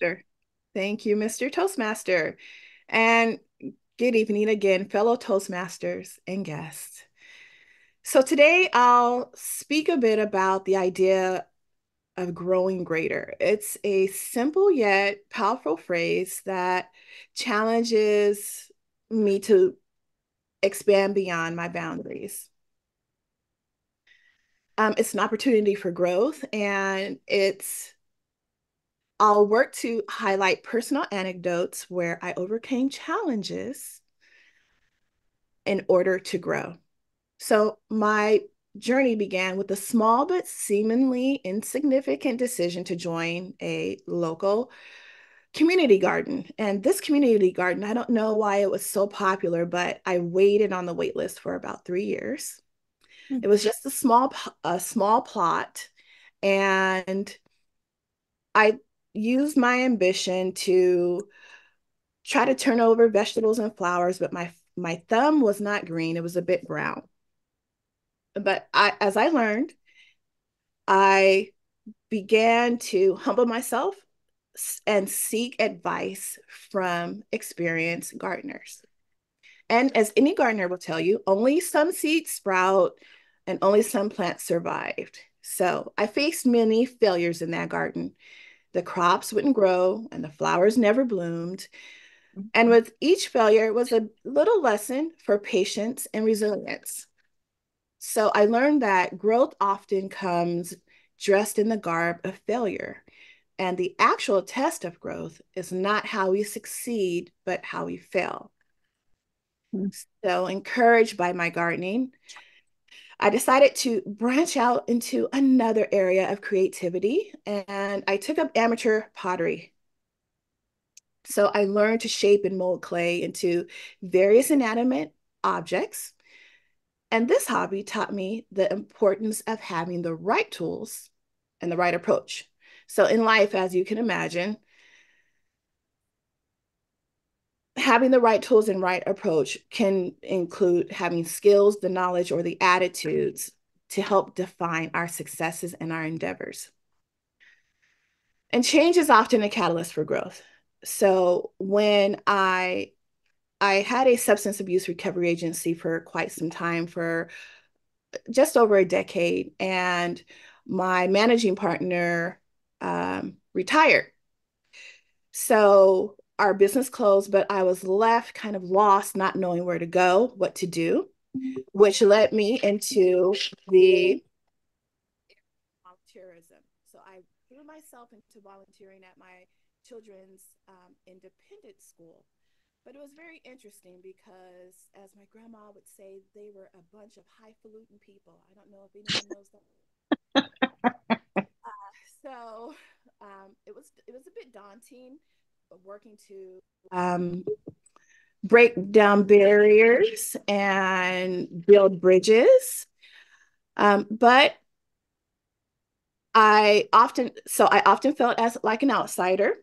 Toastmaster. Thank you, Mr. Toastmaster. And good evening again, fellow Toastmasters and guests. So today I'll speak a bit about the idea of growing greater. It's a simple yet powerful phrase that challenges me to expand beyond my boundaries. It's an opportunity for growth, and I'll work to highlight personal anecdotes where I overcame challenges in order to grow. So my journey began with a small but seemingly insignificant decision to join a local community garden. And this community garden, I don't know why it was so popular, but I waited on the wait list for about 3 years. It was just a small plot, and I used my ambition to try to turn over vegetables and flowers, but my thumb was not green; it was a bit brown. But as I learned, I began to humble myself and seek advice from experienced gardeners. And as any gardener will tell you, only some seeds sprout and only some plants survived. So I faced many failures in that garden. The crops wouldn't grow and the flowers never bloomed. And with each failure was a little lesson for patience and resilience. So I learned that growth often comes dressed in the garb of failure. And the actual test of growth is not how we succeed, but how we fail. So, encouraged by my gardening, I decided to branch out into another area of creativity, and I took up amateur pottery. So, I learned to shape and mold clay into various inanimate objects. And this hobby taught me the importance of having the right tools and the right approach. So, in life, as you can imagine, having the right tools and right approach can include having skills, the knowledge, or the attitudes to help define our successes and our endeavors. And change is often a catalyst for growth. So when I had a substance abuse recovery agency for quite some time, for just over a decade, and my managing partner retired. So our business closed, but I was left kind of lost, not knowing where to go, what to do, which led me into the volunteerism. So I threw myself into volunteering at my children's independent school. But it was very interesting because, as my grandma would say, they were a bunch of highfalutin people. I don't know if anyone knows that. So it was a bit daunting working to break down barriers and build bridges. But I often felt as like an outsider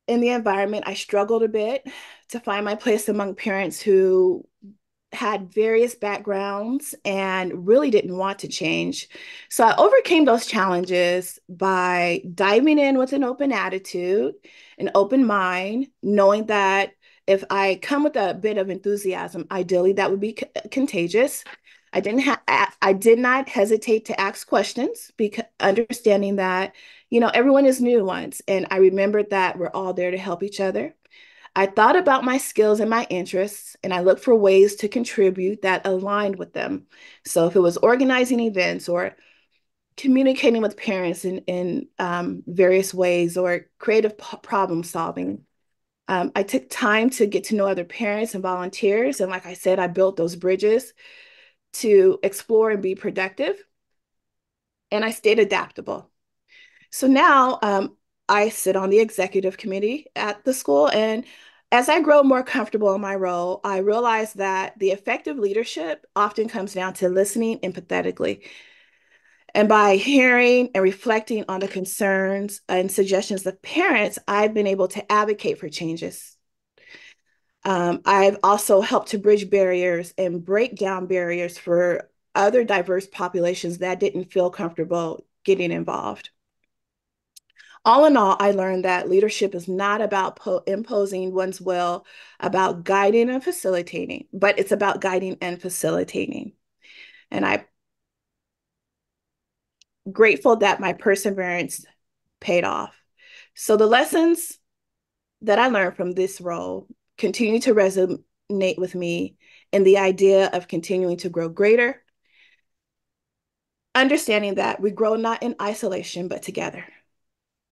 in the environment. I struggled a bit to find my place among parents who had various backgrounds and really didn't want to change. So I overcame those challenges by diving in with an open attitude, an open mind, knowing that if I come with a bit of enthusiasm, ideally that would be contagious. I did not hesitate to ask questions, because understanding that, everyone is new once, and I remembered that we're all there to help each other. I thought about my skills and my interests, and I looked for ways to contribute that aligned with them. So if it was organizing events or communicating with parents in various ways or creative problem solving, I took time to get to know other parents and volunteers. And like I said, I built those bridges to explore and be productive. And I stayed adaptable. So now I sit on the executive committee at the school. And as I grow more comfortable in my role, I realize that the effective leadership often comes down to listening empathetically. And by hearing and reflecting on the concerns and suggestions of parents, I've been able to advocate for changes. I've also helped to bridge barriers and break down barriers for other diverse populations that didn't feel comfortable getting involved. All in all, I learned that leadership is not about imposing one's will, about guiding and facilitating, but it's about guiding and facilitating. And I'm grateful that my perseverance paid off. So the lessons that I learned from this role continue to resonate with me in the idea of continuing to grow greater, understanding that we grow not in isolation, but together.